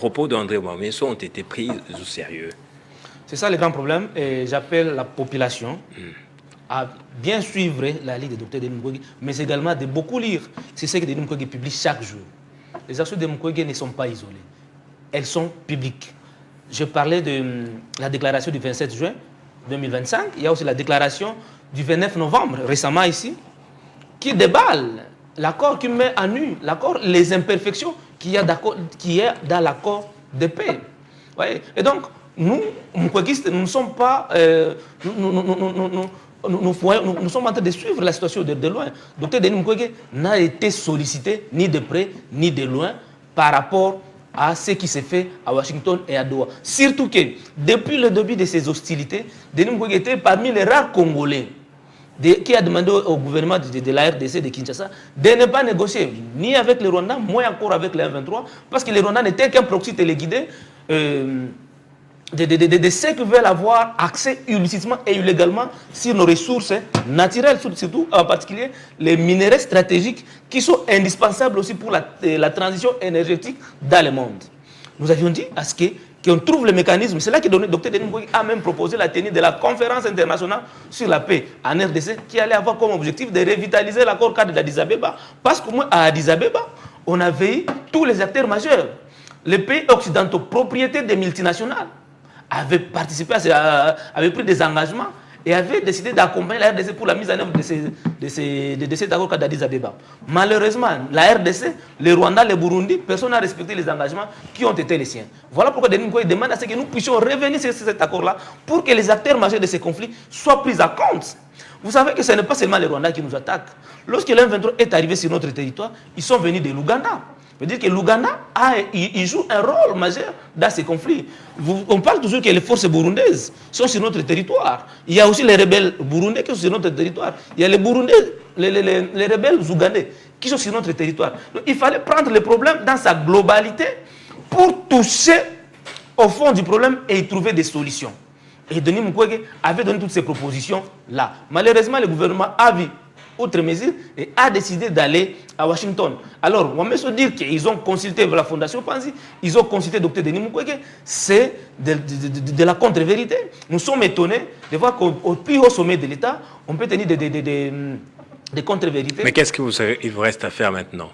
propos d'André Ouamesso ont été pris au sérieux? C'est ça le grand problème. Et j'appelle la population à bien suivre la ligne de Dr Denis Mukwege, mais également de beaucoup lire. C'est ce que Denis Mukwege publie chaque jour. Les actions de Mukwege ne sont pas isolées. Elles sont publiques. Je parlais de la déclaration du 27 juin 2025. Il y a aussi la déclaration du 29 novembre, récemment ici, qui déballe l'accord, qui met à nu l'accord, les imperfections qu'il y a dans l'accord de paix. Ouais. Et donc, nous, Mukwegistes, nous ne sommes pas... Nous sommes en train de suivre la situation de loin. Dr Denis Mukwege n'a été sollicité ni de près ni de loin par rapport à ce qui s'est fait à Washington et à Doha. Surtout que, depuis le début de ces hostilités, Denis Mukwege était parmi les rares Congolais qui a demandé au gouvernement de la RDC de Kinshasa de ne pas négocier ni avec le Rwanda, moins encore avec les M23, parce que le Rwanda n'était qu'un proxy téléguidé de ceux qui veulent avoir accès illicitement et illégalement sur nos ressources naturelles, surtout en particulier les minerais stratégiques qui sont indispensables aussi pour la transition énergétique dans le monde. Nous avions dit à ce qu'on trouve le mécanisme. C'est là que Dr Denis Mukwege a même proposé la tenue de la conférence internationale sur la paix en RDC qui allait avoir comme objectif de revitaliser l'accord cadre d'Addis Abeba. Parce qu'à Addis Abeba, on avait eu tous les acteurs majeurs. Les pays occidentaux, propriétés des multinationales, avaient participé, avaient pris des engagements et avaient décidé d'accompagner la RDC pour la mise en œuvre de cet accord d'Addis Abeba. Malheureusement, la RDC, le Rwanda, le Burundi, personne n'a respecté les engagements qui ont été les siens. Voilà pourquoi Denis Mukwege demande à ce que nous puissions revenir sur cet accord-là pour que les acteurs majeurs de ces conflits soient pris en compte. Vous savez que ce n'est pas seulement les Rwandais qui nous attaquent. Lorsque l'M23 est arrivé sur notre territoire, ils sont venus de l'Ouganda. Ça veut dire que l'Ouganda joue un rôle majeur dans ces conflits. On parle toujours que les forces burundaises sont sur notre territoire. Il y a aussi les rebelles burundais qui sont sur notre territoire. Il y a les Burundais, les rebelles ougandais qui sont sur notre territoire. Donc, il fallait prendre le problème dans sa globalité pour toucher au fond du problème et y trouver des solutions. Et Denis Mukwege avait donné toutes ces propositions-là. Malheureusement, le gouvernement a vu autre mesure et a décidé d'aller à Washington. Alors, on va se dire qu'ils ont consulté la Fondation Panzi, ils ont consulté Dr Denis Mukwege, c'est de la contre-vérité. Nous sommes étonnés de voir qu'au plus haut sommet de l'État, on peut tenir des contre-vérités. Mais qu'est-ce qu'il vous reste à faire maintenant?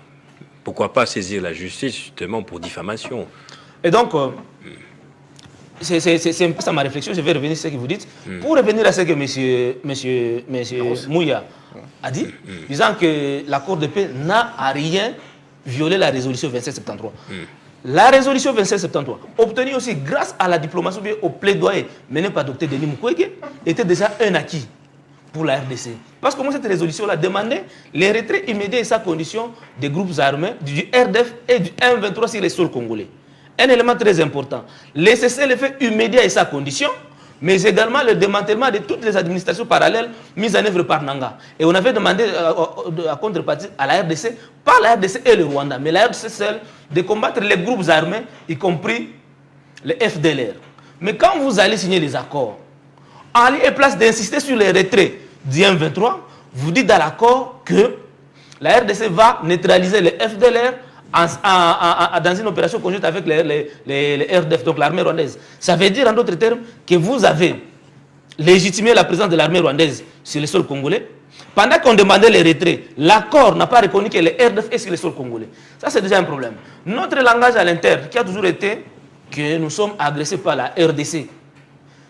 Pourquoi pas saisir la justice justement pour diffamation? Et donc, c'est un peu ça ma réflexion, je vais revenir sur ce que vous dites. Pour revenir à ce que M. Mouya a dit, disant que l'accord de paix n'a à rien violé la résolution 2773. La résolution 2773, obtenue aussi grâce à la diplomatie, au plaidoyer mené par Dr Denis Mukwege, était déjà un acquis pour la RDC. Parce que moi, cette résolution-là demandait les retraits immédiats et sa condition des groupes armés, du RDF et du M23 sur les sols congolais. Un élément très important, le cessez-le-feu immédiat et sa condition, mais également le démantèlement de toutes les administrations parallèles mises en œuvre par Nanga. Et on avait demandé à contrepartie à la RDC, pas la RDC et le Rwanda, mais la RDC seule, de combattre les groupes armés, y compris les FDLR. Mais quand vous allez signer les accords, en lieu et place d'insister sur les retraits du M23, vous dites dans l'accord que la RDC va neutraliser les FDLR dans une opération conjointe avec les RDF, donc l'armée rwandaise. Ça veut dire en d'autres termes que vous avez légitimé la présence de l'armée rwandaise sur le sol congolais. Pendant qu'on demandait les retraits, l'accord n'a pas reconnu que les RDF est sur le sol congolais. Ça, c'est déjà un problème. Notre langage à l'interne, qui a toujours été que nous sommes agressés par la RDC.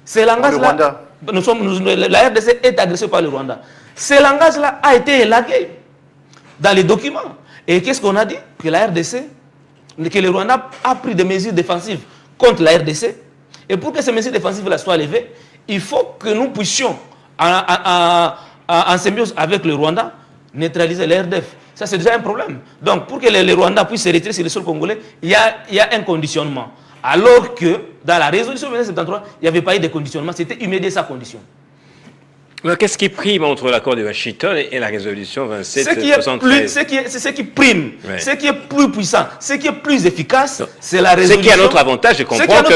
Ce langage-là, la RDC est agressée par le Rwanda. Ce langage-là a été élagué dans les documents. Et qu'est-ce qu'on a dit? Que la RDC, que le Rwanda a pris des mesures défensives contre la RDC. Et pour que ces mesures défensives-là soient levées, il faut que nous puissions, en symbiose avec le Rwanda, neutraliser la RDF. Ça, c'est déjà un problème. Donc, pour que le Rwanda puisse se retirer sur le sol congolais, il y a un conditionnement. Alors que, dans la résolution 1973, il n'y avait pas eu de conditionnement, c'était immédiat sa condition. Qu'est-ce qui prime entre l'accord de Washington et la résolution 2773? C'est ce qui prime, ouais. Ce qui est plus puissant, ce qui est plus efficace, c'est la résolution. Ce qui a notre avantage, je comprends que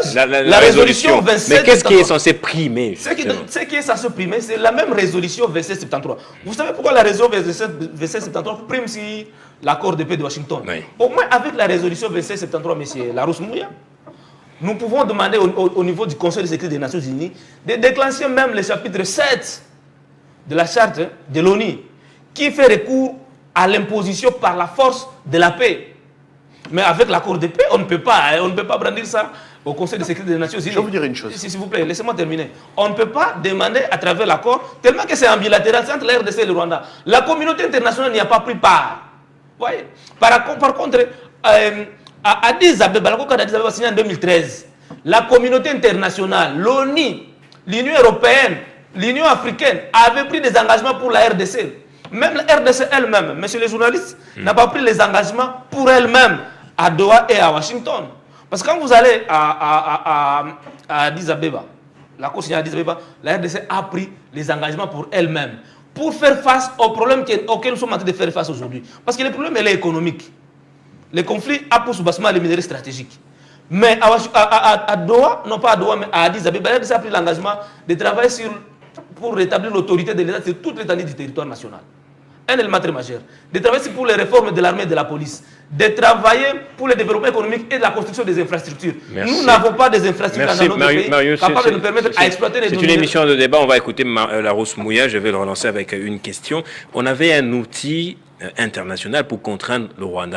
c'est la résolution 2773. Mais qu'est-ce qui est censé primer? Ce qui est censé primer, c'est la même résolution 2773. Vous savez pourquoi la résolution 2773 prime l'accord de paix de Washington. Oui. Au moins avec la résolution 2673, M. Larousse Mouya, nous pouvons demander au niveau du Conseil de sécurité des Nations Unies de déclencher même le chapitre 7 de la charte de l'ONU qui fait recours à l'imposition par la force de la paix. Mais avec l'accord de paix, on ne peut pas brandir ça au Conseil de sécurité des Nations Unies. Je vais vous dire une chose. S'il vous plaît, laissez-moi terminer. On ne peut pas demander à travers l'accord, tellement que c'est en bilatéral entre la RDC et le Rwanda. La communauté internationale n'y a pas pris part. Voyez. Par contre, à Addis Abeba, l'accord d'Addis Abeba signé en 2013, la communauté internationale, l'ONU, l'Union européenne, l'Union africaine avait pris des engagements pour la RDC. Même la RDC elle-même, messieurs les journalistes, n'a pas pris les engagements pour elle-même à Doha et à Washington. Parce que quand vous allez à Addis Abeba, l'accord signé à Addis Abeba, la RDC a pris les engagements pour elle-même, pour faire face aux problèmes auxquels nous sommes en train de faire face aujourd'hui. Parce que le problème, il est économique. Le conflit a pour soubassement les minerais stratégiques. Mais à Doha, non pas à Doha, mais à Addis Abeba, la RDC a pris l'engagement de travailler pour rétablir l'autorité de l'État sur toute l'étendue du territoire national. Un élément très majeur. De travailler pour les réformes de l'armée et de la police. De travailler pour le développement économique et la construction des infrastructures. Merci. Nous n'avons pas des infrastructures dans notre pays capables de nous permettre à exploiter les données. C'est une émission de débat. On va écouter Larousse Mouya. Je vais le relancer avec une question. On avait un outil international pour contraindre le Rwanda.